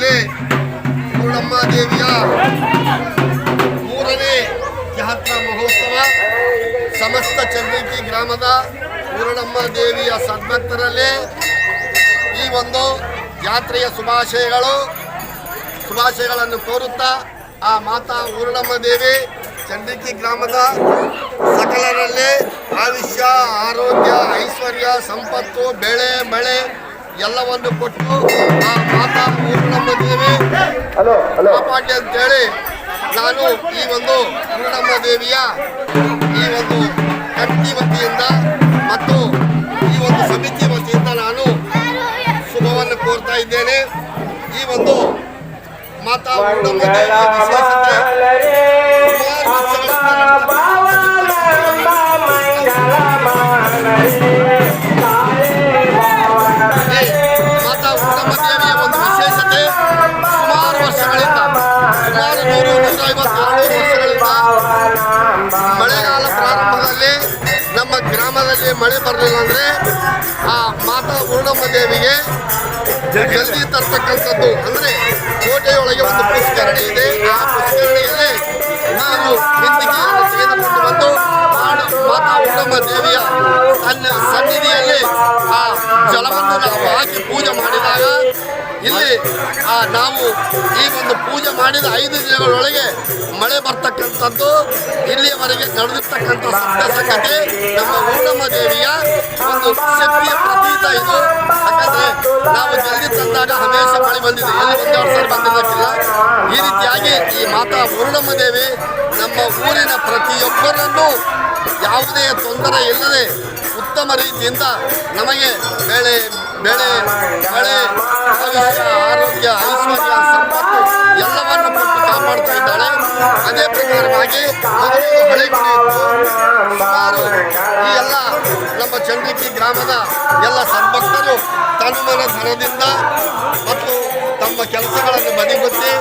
ಗ್ರಾಮದಲ್ಲಿ ಪೂರ್ಣಮ್ಮ ದೇವಿಯ 3ನೇ ಜಾತ್ರಾ ಮಹೋತ್ಸವ ಸಮಸ್ತ ಚಂದ್ರಿಕಿ ಗ್ರಾಮದ ಪೂರ್ಣಮ್ಮ ದೇವಿಯ ಸದ್ಭಕ್ತರಲ್ಲಿ ಈ ಒಂದು ಜಾತ್ರೆಯ ಶುಭಾಶಯಗಳನ್ನು ಕೋರುತ್ತಾ ಆ ಮಾತಾ ಪೂರ್ಣಮ್ಮ ದೇವಿ ಚಂದ್ರಿಕಿ ಗ್ರಾಮದ ಸಕಲರಲ್ಲಿ ಆಯುಷ್ಯ, ಆರೋಗ್ಯ, ಐಶ್ವರ್ಯ, ಸಂಪತ್ತು, ಬೆಳೆ ಮಳೆ ಎಲ್ಲವನ್ನು ಕೊಟ್ಟು ಆ ಮಾತಾ ಪೂರ್ಣಮ್ಮ ದೇವಿ ಕಾಪಾಡಿ ಅಂತೇಳಿ ನಾನು ಈ ಒಂದು ಪೂರ್ಣಮ್ಮ ದೇವಿಯ ಈ ಒಂದು ಕಮಿಟಿ ವತಿಯಿಂದ ಮತ್ತು ಈ ಒಂದು ಸಮಿತಿ ವತಿಯಿಂದ ನಾನು ಶುಭವನ್ನು ಕೋರ್ತಾ ಇದ್ದೇನೆ. ಈ ಒಂದು ಮಾತಾ ಪೂರ್ಣಮ್ಮ ದೇವಿಯ ವಿಶೇಷತೆ ಮಾತಾ ಪೂರ್ಣಮ್ಮ ದೇವಿಯ ಒಂದು ವಿಶೇಷತೆ ಸುಮಾರು ವರ್ಷಗಳಿಂದ ಸುಮಾರು 100-150 ವರ್ಷಗಳಿಂದ ಮಳೆಗಾಲ ಪ್ರಾರಂಭದಲ್ಲಿ ನಮ್ಮ ಗ್ರಾಮದಲ್ಲಿ ಮಳೆ ಬರಲಿಲ್ಲ ಅಂದರೆ ಆ ಮಾತಾ ಪೂರ್ಣಮ್ಮ ದೇವಿಗೆ ಜಲ್ದಿ ತರ್ತಕ್ಕಂಥದ್ದು. ಅಂದರೆ ಕೋಟೆಯೊಳಗೆ ಒಂದು ಪುಷ್ಕರಣಿ ಇದೆ. ಆ ಪುಷ್ಕರಣಿಯಲ್ಲಿ ನೀರು ಬಿಂದಿಗೆಯನ್ನು ತೆಗೆದುಕೊಂಡು ಬಂದು ಮಾತಾ ಪೂರ್ಣಮ್ಮ ದೇವಿಯ ಸನ್ನಿಧಿಯಲ್ಲಿ ಆ ಜಲವನ್ನು ನಾವು ಹಾಕಿ ಪೂಜೆ ಮಾಡಿದಾಗ ಇಲ್ಲಿ ನಾವು ಈ ಒಂದು ಪೂಜೆ ಮಾಡಿದ 5 ದಿನಗಳೊಳಗೆ ಮಳೆ ಬರ್ತಕ್ಕಂಥದ್ದು ಇಲ್ಲಿಯವರೆಗೆ ನಡೆದಿರ್ತಕ್ಕಂಥ ಸತ್ಯ ಸಂಗತಿ. ನಮ್ಮ ಪೂರ್ಣಮ್ಮ ದೇವಿಯ ಒಂದು ಶಕ್ತಿಯ ಪ್ರತೀತ ಇದು. ಯಾಕಂದರೆ ನಾವು ಜಲ್ದಿ ತಂದಾಗ ಹಮೇಶ ಮಳೆ ಬಂದಿದೆ, ಎಲ್ಲಿ 1-2 ಸಾರಿ ಬಂದಿರಲಿಕ್ಕಿಲ್ಲ. ಈ ರೀತಿಯಾಗಿ ಈ ಮಾತಾ ಪೂರ್ಣಮ್ಮ ದೇವಿ ನಮ್ಮ ಊರಿನ ಪ್ರತಿಯೊಬ್ಬರನ್ನು ಯಾವುದೇ ತೊಂದರೆ ಇಲ್ಲದೆ ಉತ್ತಮ ರೀತಿಯಿಂದ ನಮಗೆ ಬೆಳೆ ಮಳೆ, ಆಯುಷ್ಯ, ಆರೋಗ್ಯ, ಐಶ್ವರ್ಯ, ಸಂಪತ್ತು ಎಲ್ಲವನ್ನು ಕೊಟ್ಟು ಕಾಪಾಡ್ತಾ ಇದ್ದಾಳೆ. ಅದೇ ಪ್ರಕಾರವಾಗಿ ಸುಮಾರು ಈ ಎಲ್ಲ ನಮ್ಮ ಚಂದ್ರಿಕಿ ಗ್ರಾಮದ ಎಲ್ಲ ಸದ್ಭಕ್ತರು ತನುಮನ ಧನದಿಂದ ಮತ್ತು ತಮ್ಮ ಕೆಲಸಗಳನ್ನು ಬದಿಗೊತ್ತಿ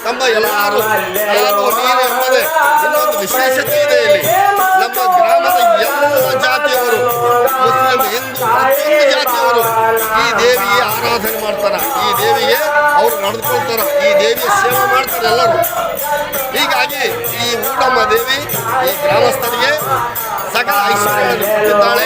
ತಮ್ಮ ಎಲ್ಲರೂ ನೀರು ಎಂಬುದೇ ಇನ್ನೊಂದು ವಿಶೇಷತೆ ಇದೆ. ಇಲ್ಲಿ ನಮ್ಮ ಗ್ರಾಮದ ಎಲ್ಲ ಜಾತಿಯವರು, ಮುಸ್ಲಿಂ, ಹಿಂದೂ, ಪ್ರತಿಯೊಂದು ಜಾತಿಯವರು ಈ ದೇವಿಗೆ ಆರಾಧನೆ ಮಾಡ್ತಾರೆ. ಈ ದೇವಿಗೆ ಅವರು ನಡೆದುಕೊಳ್ತಾರೆ, ಈ ದೇವಿಯ ಸೇವೆ ಮಾಡ್ತಾರೆ ಎಲ್ಲರೂ. ಹೀಗಾಗಿ ಈ ಪೂರ್ಣಮ್ಮ ದೇವಿ ಈ ಗ್ರಾಮಸ್ಥರಿಗೆ ಸಕಲ ಐಶ್ವರ್ಯಗಳನ್ನು ಕೊಟ್ಟಿದ್ದಾಳೆ.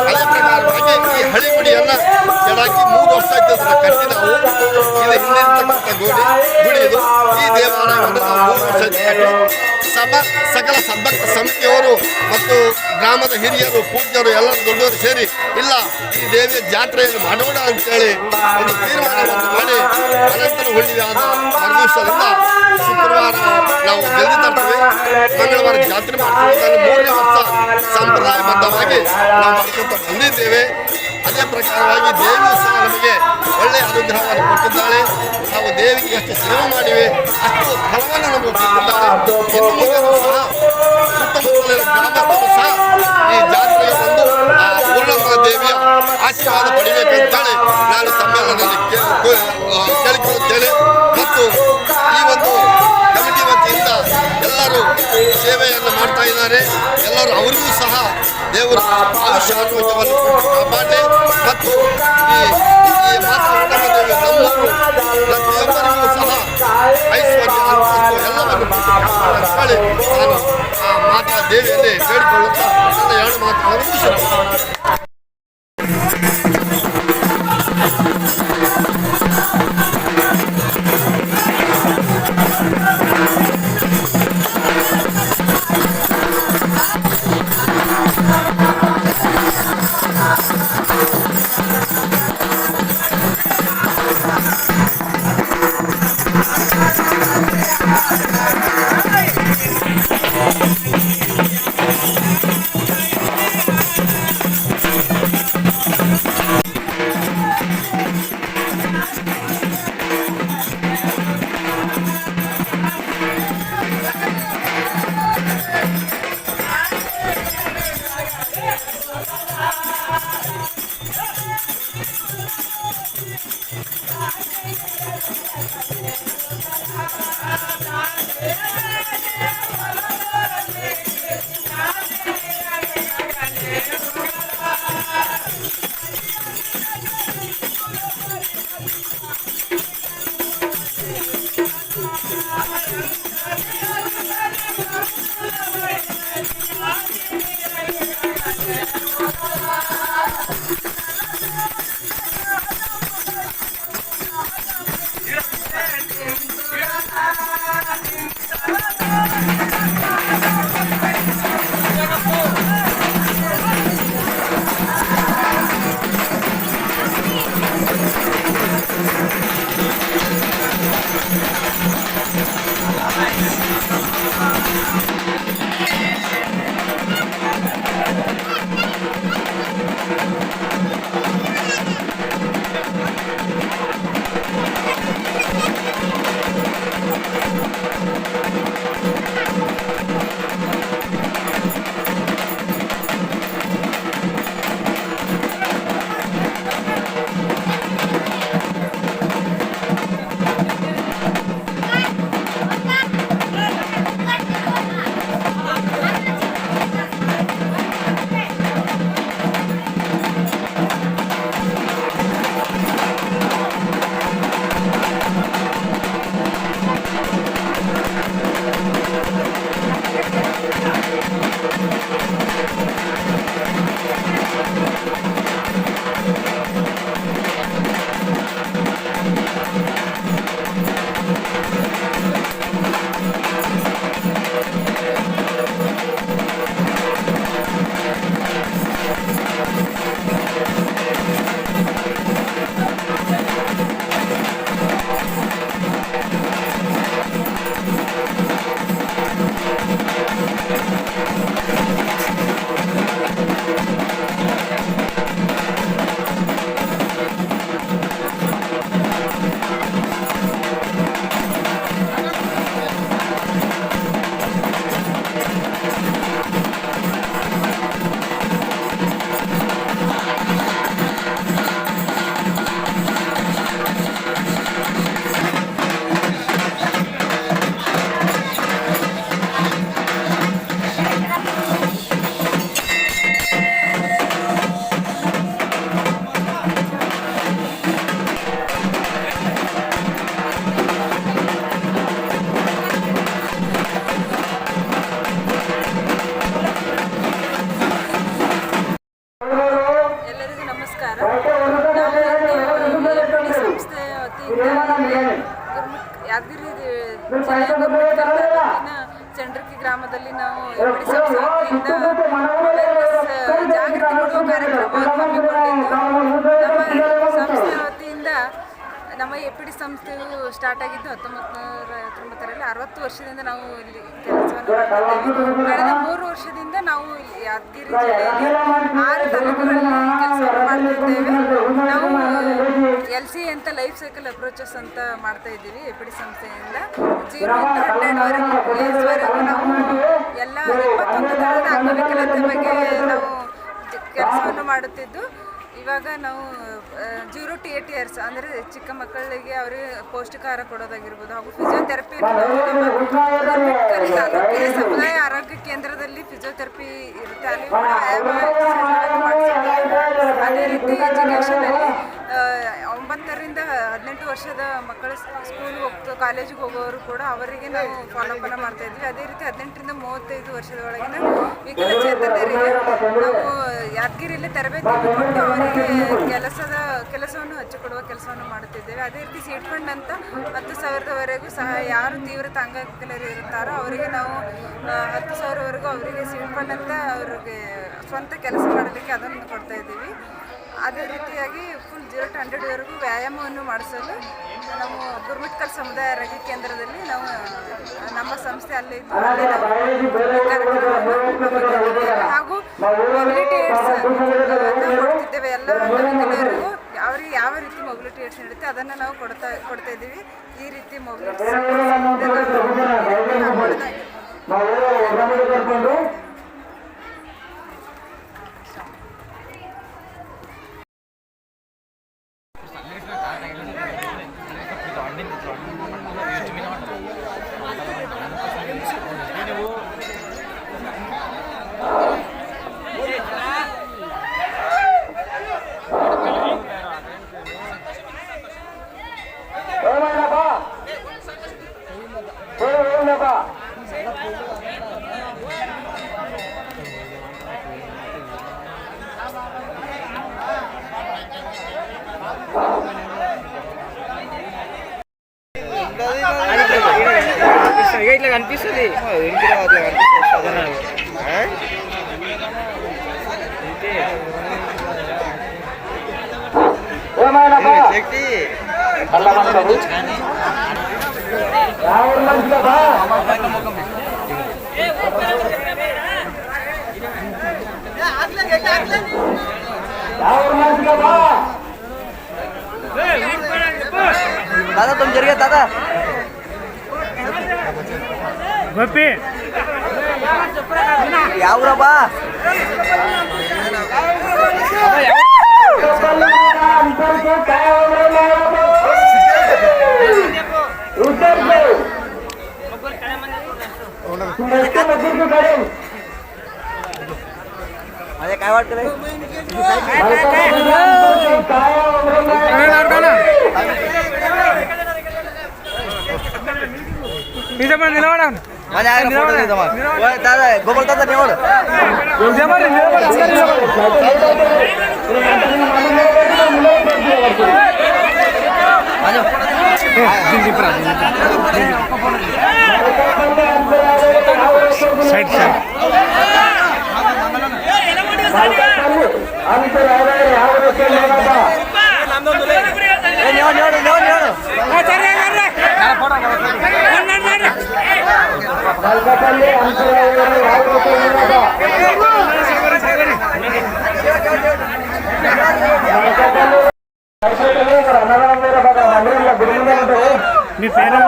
ಅದೇ ಪ್ರಕಾರವಾಗಿ ಈ ಹಳಿಗುಡಿಯನ್ನು ಕೆಡಾಕಿ 3 ವರ್ಷ ಆಯ್ತದನ್ನು ಕಟ್ಟಿ ನಾವು ಇದು ಹಿಂದಿರ್ತಕ್ಕಂಥ ಗುಡಿ ಇದು. ಈ ದೇವಾಲಯವನ್ನು ನಾವು 3 ವರ್ಷ ಕಟ್ಟಿ ಸಕಲ ಸದ್ಭಕ್ತ ಸಮಿತಿಯವರು ಮತ್ತು ಗ್ರಾಮದ ಹಿರಿಯರು, ಪೂಜ್ಯರು ಎಲ್ಲರೂ ದೊಡ್ಡವರು ಸೇರಿ ಇಲ್ಲ ಈ ದೇವಿಯ ಜಾತ್ರೆಯನ್ನು ಮಾಡೋಣ ಅಂತೇಳಿ ಒಂದು ತೀರ್ಮಾನವನ್ನು ಮಾಡಿ ಅನಂತರ ಹುಣ್ಣಿಮೆಯಾದ ಮರುದಿವಸದಿಂದ ಶುಕ್ರವಾರ ನಾವು ಜಲ್ದಿ ತರ್ತೀವಿ, ಮಂಗಳವಾರ ಜಾತ್ರೆ ಮಾಡ್ತೀವಿ. 3ನೇ ವರ್ಷ ಸಂಪ್ರದಾಯಬದ್ಧವಾಗಿ ನಾವು ಮಾಡ್ಕೊಂತ ಬಂದಿದ್ದೇವೆ. ಅದೇ ಪ್ರಕಾರವಾಗಿ ದೇವಿಯು ಸಹ ನಮಗೆ ಒಳ್ಳೆಯ ಅನುಗ್ರಹವನ್ನು ಕೊಟ್ಟಿದ್ದಾಳೆ. ನಾವು ದೇವಿಗೆ ಎಷ್ಟು ಸೇವೆ ಮಾಡಿವೆ ಅಷ್ಟು ಫಲವನ್ನು ನಮಗೆ ಕೊಟ್ಟಿದ್ದಾಳೆ. ಇನ್ನು ಮುಂದೆ ಸಹ ಸುತ್ತಮುತ್ತಲಿನ ಗ್ರಾಮಸ್ಥರು ಸಹ ಈ ಜಾತ್ರೆಗೆ ಬಂದು ಆ ಪೂರ್ಣಮ್ಮ ದೇವಿಯ ಆಶೀರ್ವಾದ ಪಡಿಬೇಕಂತೇಳಿ ನಾನು ತಮ್ಮೆಲ್ಲರಲ್ಲಿ ಕೇಳಿಕೊಳ್ಳುತ್ತೇನೆ. ಮತ್ತು ಈ ಒಂದು ಕಮಿಟಿ ವತಿಯಿಂದ ಎಲ್ಲರೂ ಸೇವೆಯನ್ನು ಮಾಡ್ತಾ ಇದ್ದಾರೆ. ಎಲ್ಲರೂ ಅವರಿಗೂ ಸಹ ದೇವರು ಆಯುಷ್ಯ ಆರೋಗ್ಯವನ್ನು ಕಾಪಾಡಲಿ ಮತ್ತು ಈ ಮಾತಾ ಪೂರ್ಣಮ್ಮ ದೇವಿ ನಮ್ಮವರು ಪ್ರತಿಯೊಬ್ಬರಿಗೂ ಸಹ ಐಶ್ವರ್ಯ, ಅಂತಸ್ತು ಎಲ್ಲವನ್ನು ಹೇಳಿ ನಾನು ಆ ಮಾತಾ ದೇವಿಯಲ್ಲಿ ಬೇಡಿಕೊಳ್ಳುತ್ತಾ ನನ್ನ 2 ಮಾತುಗಳನ್ನು ಮುಗಿಸುತ್ತೇನೆ. ಯಾದಗಿರಿ ಚಂಡ್ರಕಿ ಗ್ರಾಮದಲ್ಲಿ ನಾವು ಜಾಗೃತಿ ಕೊಡುವ ಕಾರ್ಯಕ್ರಮವನ್ನು ಹಮ್ಮಿಕೊಂಡಿದ್ದು ನಮ್ಮ ಸಂಸ್ಥೆ ವತಿಯಿಂದ ನಮ್ಮ ಎಪಿಡಿ ಸಂಸ್ಥೆಯು ಸ್ಟಾರ್ಟ್ ಆಗಿದ್ದು 1990ರಲ್ಲಿ 60 ವರ್ಷದಿಂದ ನಾವು ಇಲ್ಲಿ ಕೆಲಸವನ್ನು ಮಾಡ್ತಿದ್ದೇವೆ. ಕಳೆದ 3 ವರ್ಷದಿಂದ ನಾವು ಯಾದಗಿರಿ ಜಿಲ್ಲೆಯಲ್ಲಿ 6 ತಾಲೂಕುಗಳಲ್ಲಿ ಕೆಲಸವನ್ನು ಮಾಡ್ತಿದ್ದೇವೆ. ನಾವು LC ಅಂತ ಲೈಫ್ ಸೈಕಲ್ ಅಪ್ರೋಚಸ್ ಅಂತ ಮಾಡ್ತಾ ಇದ್ದೀವಿ. ಎಪಿಡಿ ಸಂಸ್ಥೆಯಿಂದ 0 to 100 ವರೆಗೂ ನಾವು ಎಲ್ಲ 21 ಥರದ ಅಂಗವಿಕಲತೆ ಬಗ್ಗೆ ನಾವು ಕೆಲಸವನ್ನು ಮಾಡುತ್ತಿದ್ದು, ಇವಾಗ ನಾವು 0 to 8 years ಅಂದರೆ ಚಿಕ್ಕ ಮಕ್ಕಳಿಗೆ ಅವರಿಗೆ ಪೌಷ್ಟಿಕಾಹಾರ ಕೊಡೋದಾಗಿರ್ಬೋದು ಹಾಗೂ ಫಿಸಿಯೋಥೆರಪಿ ಸಮುದಾಯ ಆರೋಗ್ಯ ಕೇಂದ್ರದಲ್ಲಿ ಫಿಸಿಯೋಥೆರಪಿ ಇರುತ್ತೆ. ಅಲ್ಲಿ ಕೂಡ ಅದೇ ರೀತಿ ಎಜುಕೇಷನಲ್ಲಿ 9ರಿಂದ 18 ವರ್ಷದ ಮಕ್ಕಳು ಸ್ಕೂಲ್ಗೆ ಕಾಲೇಜಿಗೆ ಹೋಗೋರು ಕೂಡ ಅವರಿಗೆ ನಾವು ಫಾಲೋಅಪನ್ನು ಮಾಡ್ತಾ ಇದ್ವಿ. ಅದೇ ರೀತಿ 18ರಿಂದ 35 ವರ್ಷದ ಒಳಗಿನ ವಿಕಲಚೇತನರಿಗೆ ನಾವು ಯಾದಗಿರಿಯಲ್ಲಿ ತರಬೇತಿ ಕೊಟ್ಟು ಅವರಿಗೆ ಕೆಲಸವನ್ನು ಹಚ್ಚಿಕೊಡುವ ಕೆಲಸವನ್ನು ಮಾಡುತ್ತಿದ್ದೇವೆ. ಅದೇ ರೀತಿ ಸೀಡ್ ಫಂಡ್ ಅಂತ 10,000ವರೆಗೂ ಸಹ ಯಾರು ತೀವ್ರ ಅಂಗವಿಕಲರು ಇರುತ್ತಾರೋ ಅವರಿಗೆ ನಾವು 10,000ವರೆಗೂ ಅವರಿಗೆ ಸೀಡ್ ಫಂಡ್ ಅಂತ ಅವ್ರಿಗೆ ಸ್ವಂತ ಕೆಲಸ ಮಾಡಲಿಕ್ಕೆ ಅದನ್ನು ಕೊಡ್ತಾ ಇದ್ದೀವಿ. ಅದೇ ರೀತಿಯಾಗಿ ಫುಲ್ 0 to 100ವರೆಗೂ ವ್ಯಾಯಾಮವನ್ನು ಮಾಡಿಸಲು ನಾವು ಗುರ್ಮಿಟ್ಕಲ್ ಸಮುದಾಯ ಆರೋಗ್ಯ ಕೇಂದ್ರದಲ್ಲಿ ನಾವು ನಮ್ಮ ಸಂಸ್ಥೆ ಅಲ್ಲಿ ಹಾಗೂ ಮೊಬಿಲಿಟಿ ಏಡ್ಸ್ ಕೊಡ್ತಿದ್ದೇವೆ. ಎಲ್ಲ ಅಂಗವಿಕಲರಿಗೂ ಅವರಿಗೆ ಯಾವ ರೀತಿ ಮೊಬಿಲಿಟಿ ಏಡ್ಸ್ ನೀಡುತ್ತೆ ಅದನ್ನು ನಾವು ಕೊಡ್ತಾ ಇದ್ದೀವಿ. ಈ ರೀತಿ ಮೊಬಿಲಿಟಿ ఇట్లా కనిపిస్తుంది दादा तुम जरिए दादा गोपी यावरबा अरे काय वाटतं रे दादा गोपाल दादा निवड साइड साइड మీ పేరు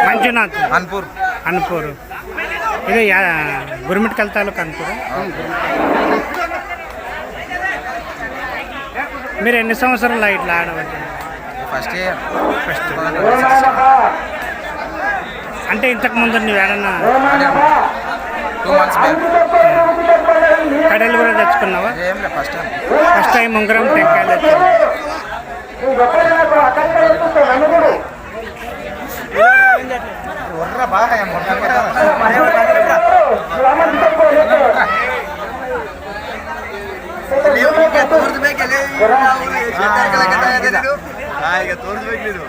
మంజునాథ్ అన్పూర్ అన్పూర్ ఇది గురుమిట్కల్ తాలూకా అన్పూర్ మీరు ఎన్ని సంవత్సరాలు ఇట్లా ఆడబట్టి ఫస్ట్ అంటే ఇంతకు ముందు నువ్వు ఏడన్నా 2 months బ్యాక్ కడలు కూడా తెచ్చుకున్నావా ఏం లే ఫస్ట్ ఫస్ట్ టైం ఉంగరం టెంకాయలు తెచ్చాను ఒర్ర బాగా ತೋರಿಸ್ಬೇಕು